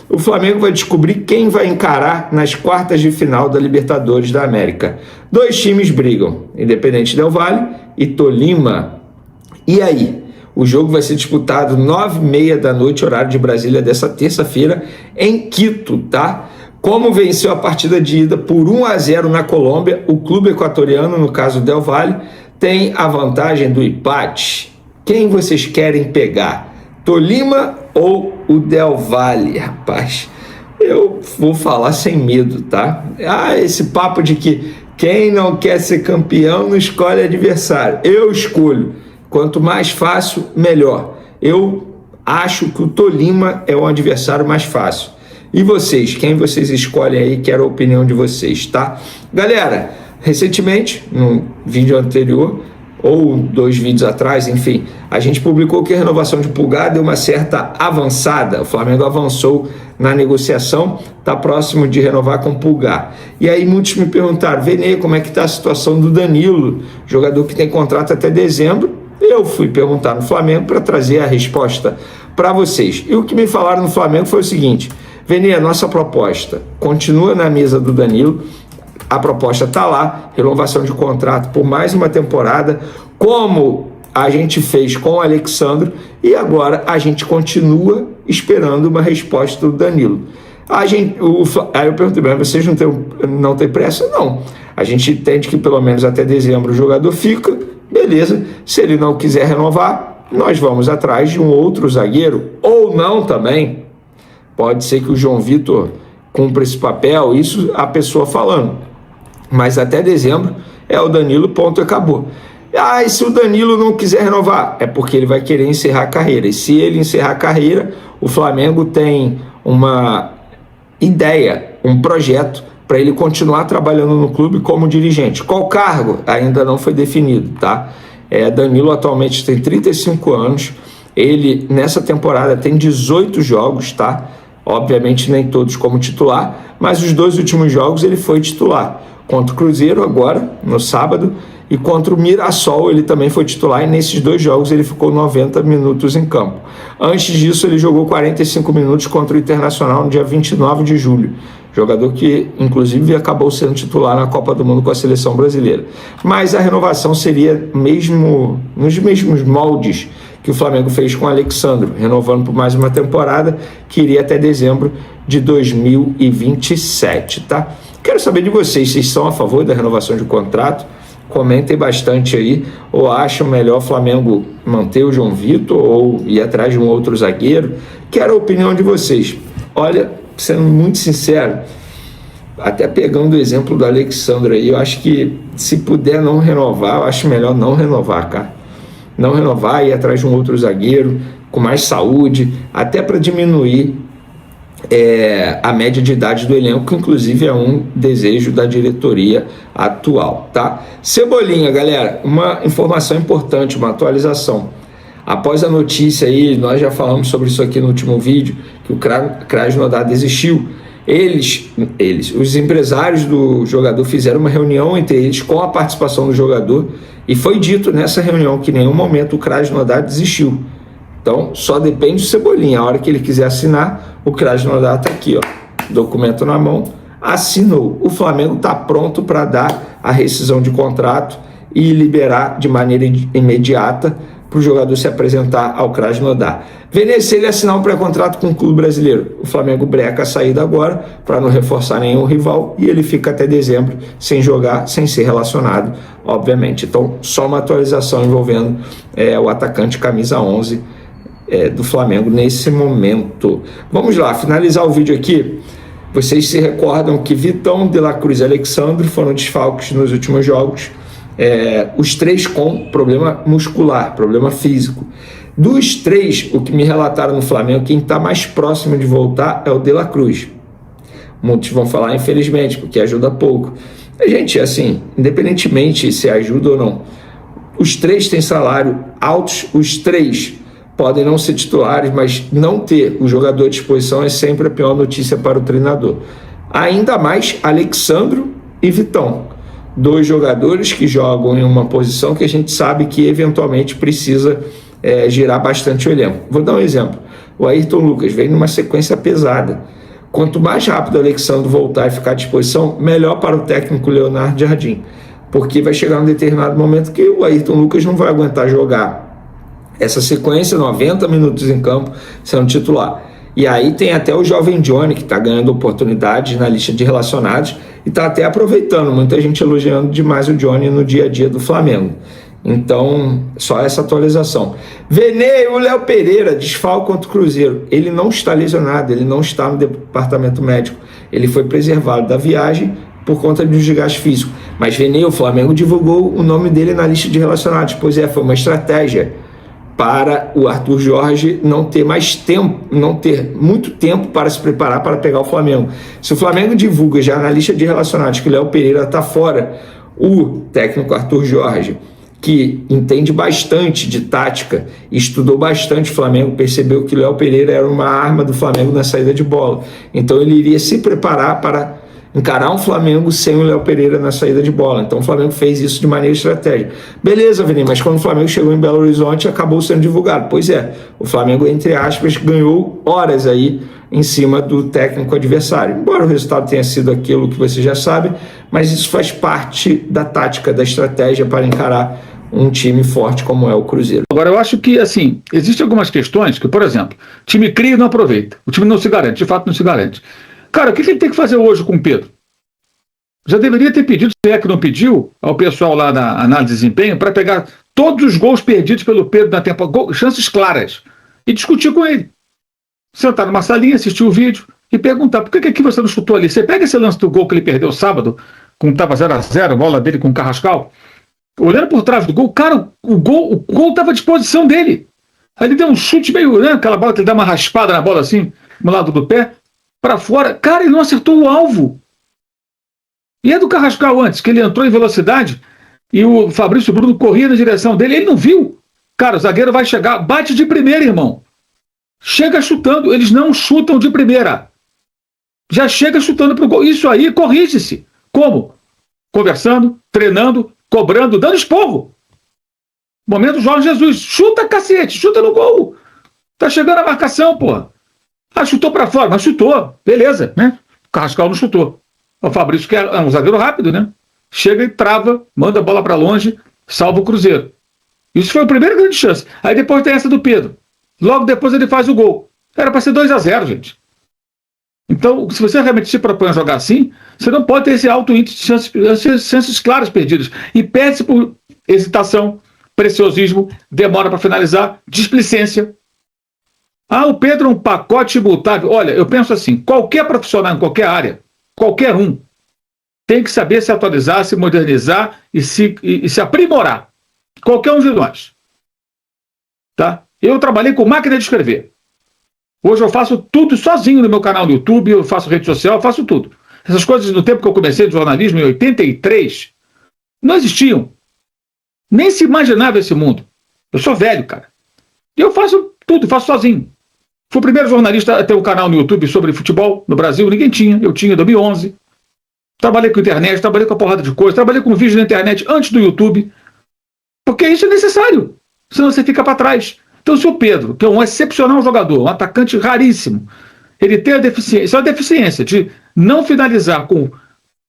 o Flamengo vai descobrir quem vai encarar nas quartas de final da Libertadores da América. 2 times brigam, Independente Del Valle e Tolima. E aí? O jogo vai ser disputado 9h30 da noite, horário de Brasília, dessa terça-feira, em Quito, tá? Como venceu a partida de ida por 1-0 na Colômbia, o clube equatoriano, no caso Del Valle, tem a vantagem do empate. Quem vocês querem pegar? Tolima ou o Del Valle, rapaz? Eu vou falar sem medo, tá? Esse papo de que quem não quer ser campeão não escolhe adversário. Eu escolho. Quanto mais fácil, melhor. Eu acho que o Tolima é um adversário mais fácil. E vocês? Quem vocês escolhem aí? Quero a opinião de vocês, tá? Galera, recentemente, no vídeo anterior, ou 2 vídeos atrás, enfim, a gente publicou que a renovação de Pulgar deu uma certa avançada. O Flamengo avançou na negociação, está próximo de renovar com Pulgar. E aí muitos me perguntaram, Vene, como é que está a situação do Danilo, jogador que tem contrato até dezembro? Eu fui perguntar no Flamengo para trazer a resposta para vocês. E o que me falaram no Flamengo foi o seguinte, Vene, a nossa proposta continua na mesa do Danilo, a proposta está lá, renovação de contrato por mais uma temporada, como a gente fez com o Alexandro, e agora a gente continua esperando uma resposta do Danilo. Aí eu perguntei, mas vocês não têm pressa? Não. A gente entende que pelo menos até dezembro o jogador fica, beleza. Se ele não quiser renovar, nós vamos atrás de um outro zagueiro, ou não também. Pode ser que o João Vitor cumpra esse papel, isso a pessoa falando. Mas até dezembro é o Danilo, ponto, acabou. E se o Danilo não quiser renovar? É porque ele vai querer encerrar a carreira. E se ele encerrar a carreira, o Flamengo tem uma ideia, um projeto para ele continuar trabalhando no clube como dirigente. Qual cargo? Ainda não foi definido, tá? Danilo atualmente tem 35 anos. Ele, nessa temporada, tem 18 jogos, tá? Obviamente nem todos como titular, mas os 2 últimos jogos ele foi titular. Contra o Cruzeiro agora, no sábado, e contra o Mirassol ele também foi titular, e nesses 2 jogos ele ficou 90 minutos em campo. Antes disso ele jogou 45 minutos contra o Internacional no dia 29 de julho, jogador que inclusive acabou sendo titular na Copa do Mundo com a seleção brasileira. Mas a renovação seria nos mesmos moldes que o Flamengo fez com o Alexandro, renovando por mais uma temporada, que iria até dezembro de 2027, tá? Quero saber de vocês, vocês são a favor da renovação de contrato? Comentem bastante aí, ou acham melhor o Flamengo manter o João Vitor ou ir atrás de um outro zagueiro? Quero a opinião de vocês. Olha, sendo muito sincero, até pegando o exemplo do Alexandre aí, eu acho que se puder não renovar, eu acho melhor não renovar, cara. Não renovar, ir atrás de um outro zagueiro com mais saúde, até para diminuir a média de idade do elenco, que inclusive é um desejo da diretoria atual, tá? Cebolinha, galera, uma informação importante, uma atualização. Após a notícia aí, nós já falamos sobre isso aqui no último vídeo, que o Krasnodar desistiu. Os empresários do jogador fizeram uma reunião entre eles com a participação do jogador, e foi dito nessa reunião que em nenhum momento o Krasnodar desistiu. Então, só depende do Cebolinha. A hora que ele quiser assinar, o Krasnodar está aqui, ó, documento na mão, assinou. O Flamengo está pronto para dar a rescisão de contrato e liberar de maneira imediata para o jogador se apresentar ao Krasnodar. Vene, se ele assinar um pré-contrato com o clube brasileiro, o Flamengo breca a saída agora para não reforçar nenhum rival, e ele fica até dezembro sem jogar, sem ser relacionado, obviamente. Então, só uma atualização envolvendo o atacante camisa 11 do Flamengo nesse momento. Vamos lá, finalizar o vídeo aqui. Vocês se recordam que Vitão, De La Cruz e Alexandre foram desfalques nos últimos jogos, os 3 com problema muscular, problema físico. Dos 3, o que me relataram no Flamengo, quem está mais próximo de voltar é o De La Cruz. Muitos vão falar infelizmente, porque ajuda pouco. Gente, assim, independentemente se ajuda ou não, os 3 têm salário altos, os 3 podem não ser titulares, mas não ter o jogador à disposição é sempre a pior notícia para o treinador. Ainda mais Alexandro e Vitão, 2 jogadores que jogam em uma posição que a gente sabe que eventualmente precisa girar bastante o elenco. Vou dar um exemplo. O Ayrton Lucas vem numa sequência pesada. Quanto mais rápido o Alexandre voltar e ficar à disposição, melhor para o técnico Leonardo Jardim, porque vai chegar um determinado momento que o Ayrton Lucas não vai aguentar jogar essa sequência, 90 minutos em campo, sendo titular. E aí tem até o jovem Johnny, que está ganhando oportunidades na lista de relacionados e está até aproveitando, muita gente elogiando demais o Johnny no dia a dia do Flamengo. Então, só essa atualização. Vene, o Léo Pereira, desfalque contra o Cruzeiro. Ele não está lesionado, ele não está no departamento médico. Ele foi preservado da viagem por conta de um desgaste físico. Mas Vene, o Flamengo divulgou o nome dele na lista de relacionados. Pois é, foi uma estratégia para o Arthur Jorge não ter mais tempo, não ter muito tempo para se preparar para pegar o Flamengo. Se o Flamengo divulga já na lista de relacionados que o Léo Pereira está fora, o técnico Arthur Jorge, que entende bastante de tática, estudou bastante o Flamengo, percebeu que o Léo Pereira era uma arma do Flamengo na saída de bola. Então ele iria se preparar para encarar um Flamengo sem o Léo Pereira na saída de bola. Então o Flamengo fez isso de maneira estratégica. Beleza, Vini, mas quando o Flamengo chegou em Belo Horizonte, acabou sendo divulgado. Pois é, o Flamengo, entre aspas, ganhou horas aí em cima do técnico adversário. Embora o resultado tenha sido aquilo que você já sabe, mas isso faz parte da tática, da estratégia para encarar um time forte como é o Cruzeiro. Agora, eu acho que, assim, existem algumas questões que, por exemplo, o time cria e não aproveita. O time não se garante, de fato não se garante. Cara, o que ele tem que fazer hoje com o Pedro? Já deveria ter pedido, se é que não pediu, ao pessoal lá na análise de desempenho, para pegar todos os gols perdidos pelo Pedro na temporada, chances claras, e discutir com ele. Sentar numa salinha, assistir o vídeo e perguntar, por que aqui você não chutou ali? Você pega esse lance do gol que ele perdeu sábado, quando estava 0-0, a bola dele com o Carrascal, olhando por trás do gol, cara, o gol estava à disposição dele. Aí ele deu um chute meio, né, aquela bola que ele dá uma raspada na bola assim, no lado do pé, para fora. Cara, ele não acertou o alvo. E é do Carrascal antes, que ele entrou em velocidade e o Fabrício Bruno corria na direção dele, ele não viu. Cara, o zagueiro vai chegar, bate de primeira, irmão. Chega chutando, eles não chutam de primeira. Já chega chutando pro gol. Isso aí corrige-se. Como? Conversando, treinando, cobrando, dando esporro. Momento Jorge Jesus, chuta cacete, chuta no gol. Tá chegando a marcação, porra. Ah, chutou pra fora, mas chutou, beleza, né? O Carrascal não chutou. O Fabrício, que é um zagueiro rápido, né? Chega e trava, manda a bola pra longe, salva o Cruzeiro. Isso foi a primeira grande chance. Aí depois tem essa do Pedro. Logo depois ele faz o gol. Era pra ser 2-0, gente. Então, se você realmente se propõe a jogar assim, você não pode ter esse alto índice de chances claras perdidas. E perde-se por hesitação, preciosismo, demora para finalizar, displicência. Ah, o Pedro é um pacote imutável. Olha, eu penso assim, qualquer profissional em qualquer área, qualquer um, tem que saber se atualizar, se modernizar e se aprimorar. Qualquer um de nós. Tá? Eu trabalhei com máquina de escrever. Hoje eu faço tudo sozinho no meu canal no YouTube, eu faço rede social, eu faço tudo. Essas coisas no tempo que eu comecei de jornalismo, em 83, não existiam. Nem se imaginava esse mundo. Eu sou velho, cara. E eu faço tudo, faço sozinho. Fui o primeiro jornalista a ter um canal no YouTube sobre futebol no Brasil, ninguém tinha, eu tinha em 2011. Trabalhei com internet, trabalhei com a porrada de coisa, trabalhei com vídeo na internet antes do YouTube. Porque isso é necessário, senão você fica para trás. Então, se o Pedro, que é um excepcional jogador, um atacante raríssimo, ele tem a deficiência, isso é uma deficiência de não finalizar com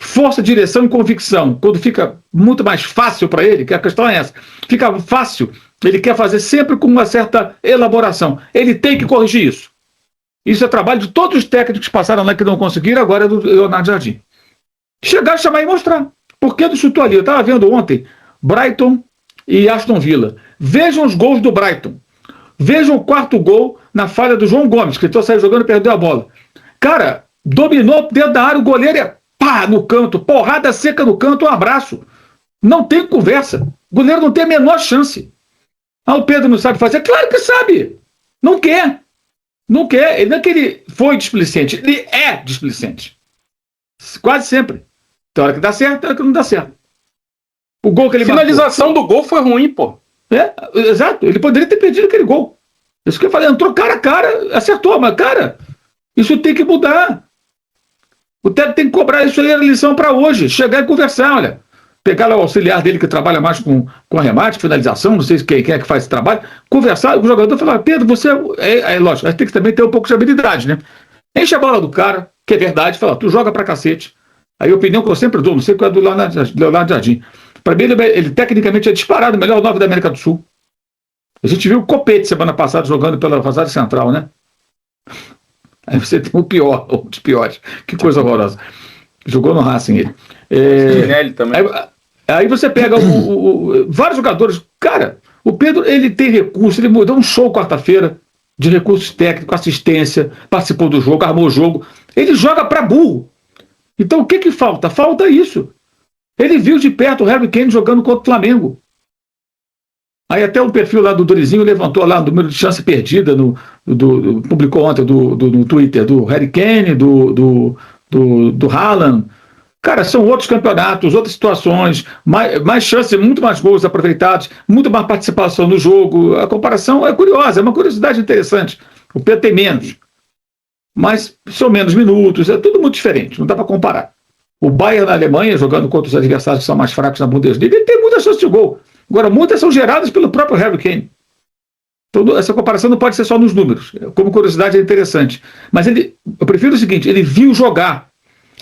força, direção e convicção, quando fica muito mais fácil para ele, que a questão é essa, fica fácil, ele quer fazer sempre com uma certa elaboração. Ele tem que corrigir isso. Isso é trabalho de todos os técnicos que passaram lá que não conseguiram, agora é do Leonardo Jardim. Chegar, chamar e mostrar. Por que não chutou ali? Eu estava vendo ontem Brighton e Aston Villa. Vejam os gols do Brighton. Vejam o quarto gol na falha do João Gomes, que tentou sair jogando e perdeu a bola. Cara, dominou dentro da área, o goleiro é pá, no canto, porrada seca no canto, um abraço. Não tem conversa. O goleiro não tem a menor chance. Ah, o Pedro não sabe fazer? Claro que sabe. Não quer. Não quer. Ele não é que ele foi displicente, ele é displicente. Quase sempre. Tem hora que dá certo, tem hora que não dá certo. O gol que ele finalização do gol foi ruim, pô. É, exato. Ele poderia ter perdido aquele gol. Isso que eu falei, entrou cara a cara, acertou, mas cara, isso tem que mudar. O técnico tem que cobrar, isso aí era lição para hoje. Chegar e conversar, olha. pegar lá o auxiliar dele que trabalha mais com arremate, finalização, não sei quem é que faz esse trabalho, conversar com o jogador e falar, Pedro, você lógico, tem que também ter um pouco de habilidade, né? Enche a bola do cara, que é verdade, fala, tu joga pra cacete. Aí a opinião que eu sempre dou, não sei qual é do Leonardo Jardim. Pra mim, ele tecnicamente é disparado, o melhor 9 da América do Sul. A gente viu o Copete semana passada jogando pela Rosário Central, né? Aí você tem o pior, um dos piores. Que coisa horrorosa. Jogou no Racing ele. Spinelli também. Aí você pega vários jogadores. Cara, o Pedro, ele tem recurso, ele deu um show quarta-feira de recursos técnicos, assistência, participou do jogo, armou o jogo. Ele joga pra burro. Então o que falta? Falta isso. Ele viu de perto o Harry Kane jogando contra o Flamengo. Aí até o perfil lá do Dorizinho levantou lá o número de chance perdida, publicou ontem no Twitter, do Harry Kane, do Haaland. Cara, são outros campeonatos, outras situações, mais chances, muito mais gols aproveitados, muito mais participação no jogo. A comparação é curiosa, é uma curiosidade interessante. O Pedro tem menos, mas são menos minutos, é tudo muito diferente, não dá para comparar. O Bayern na Alemanha, jogando contra os adversários que são mais fracos na Bundesliga, ele tem muita chance de gol. Agora, muitas são geradas pelo próprio Harry Kane. Então, essa comparação não pode ser só nos números. Como curiosidade é interessante. Mas eu prefiro o seguinte, ele viu jogar.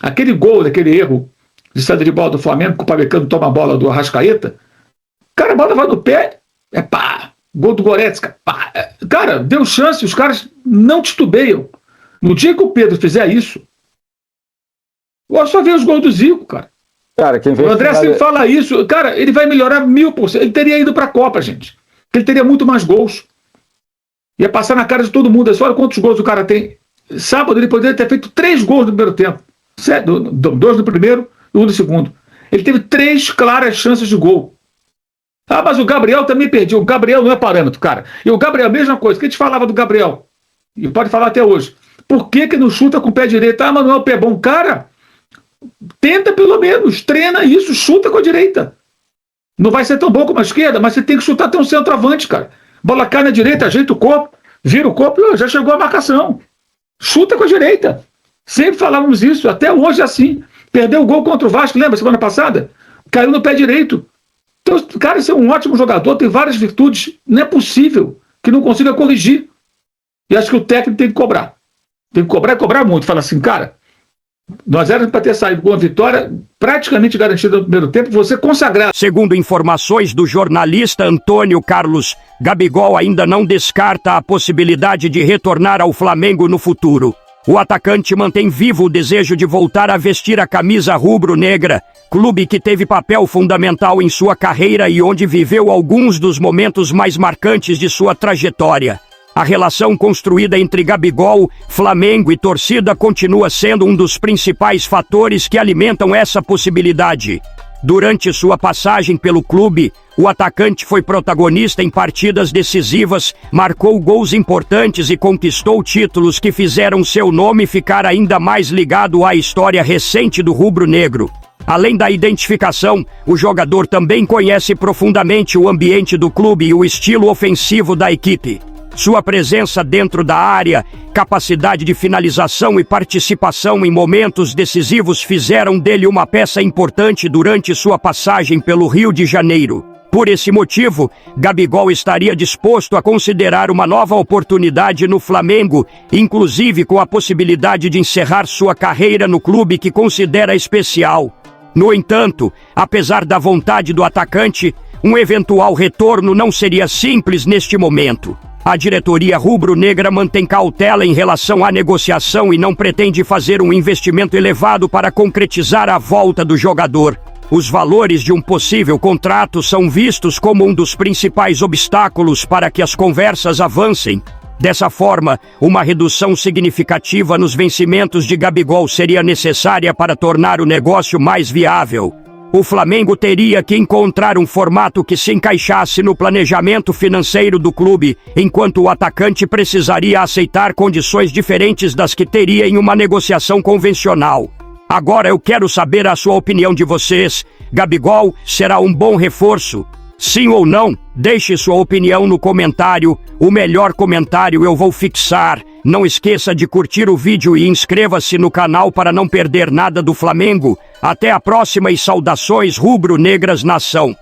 Aquele gol, daquele erro de saída de bola do Flamengo, que o Pamecano toma a bola do Arrascaeta, cara, a bola vai no pé, pá, gol do Goretzka, pá. Cara, deu chance, os caras não titubeiam. No dia que o Pedro fizer isso, eu só ver os gols do Zico, cara. Quem vê o André sempre fala isso, cara, ele vai melhorar 1000%. Ele teria ido para a Copa, gente. Ele teria muito mais gols. Ia passar na cara de todo mundo. Olha quantos gols o cara tem. Sábado ele poderia ter feito 3 gols no primeiro tempo. 2 no primeiro e 1 no segundo. Ele teve 3 claras chances de gol. Ah, mas o Gabriel também perdeu. O Gabriel não é parâmetro, cara. E o Gabriel, a mesma coisa. O que a gente falava do Gabriel? E pode falar até hoje. Por que não chuta com o pé direito? Ah, mas não é o pé bom. Cara, tenta pelo menos. Treina isso. Chuta com a direita. Não vai ser tão bom como a esquerda, mas você tem que chutar até um centroavante, cara. Bola cai na direita, ajeita o corpo, vira o corpo, já chegou a marcação. Chuta com a direita. Sempre falávamos isso, até hoje é assim. Perdeu o gol contra o Vasco, lembra, semana passada? Caiu no pé direito. Então, cara, esse é um ótimo jogador, tem várias virtudes. Não é possível que não consiga corrigir. E acho que o técnico tem que cobrar. Tem que cobrar e cobrar muito. Fala assim, cara, nós éramos para ter saído com uma vitória praticamente garantida no primeiro tempo, você consagrar. Segundo informações do jornalista Antônio Carlos, Gabigol ainda não descarta a possibilidade de retornar ao Flamengo no futuro. O atacante mantém vivo o desejo de voltar a vestir a camisa rubro-negra, clube que teve papel fundamental em sua carreira e onde viveu alguns dos momentos mais marcantes de sua trajetória. A relação construída entre Gabigol, Flamengo e torcida continua sendo um dos principais fatores que alimentam essa possibilidade. Durante sua passagem pelo clube, o atacante foi protagonista em partidas decisivas, marcou gols importantes e conquistou títulos que fizeram seu nome ficar ainda mais ligado à história recente do rubro-negro. Além da identificação, o jogador também conhece profundamente o ambiente do clube e o estilo ofensivo da equipe. Sua presença dentro da área, capacidade de finalização e participação em momentos decisivos fizeram dele uma peça importante durante sua passagem pelo Rio de Janeiro. Por esse motivo, Gabigol estaria disposto a considerar uma nova oportunidade no Flamengo, inclusive com a possibilidade de encerrar sua carreira no clube que considera especial. No entanto, apesar da vontade do atacante, um eventual retorno não seria simples neste momento. A diretoria rubro-negra mantém cautela em relação à negociação e não pretende fazer um investimento elevado para concretizar a volta do jogador. Os valores de um possível contrato são vistos como um dos principais obstáculos para que as conversas avancem. Dessa forma, uma redução significativa nos vencimentos de Gabigol seria necessária para tornar o negócio mais viável. O Flamengo teria que encontrar um formato que se encaixasse no planejamento financeiro do clube, enquanto o atacante precisaria aceitar condições diferentes das que teria em uma negociação convencional. Agora eu quero saber a sua opinião de vocês. Gabigol será um bom reforço? Sim ou não? Deixe sua opinião no comentário. O melhor comentário eu vou fixar. Não esqueça de curtir o vídeo e inscreva-se no canal para não perder nada do Flamengo. Até a próxima e saudações rubro-negras nação.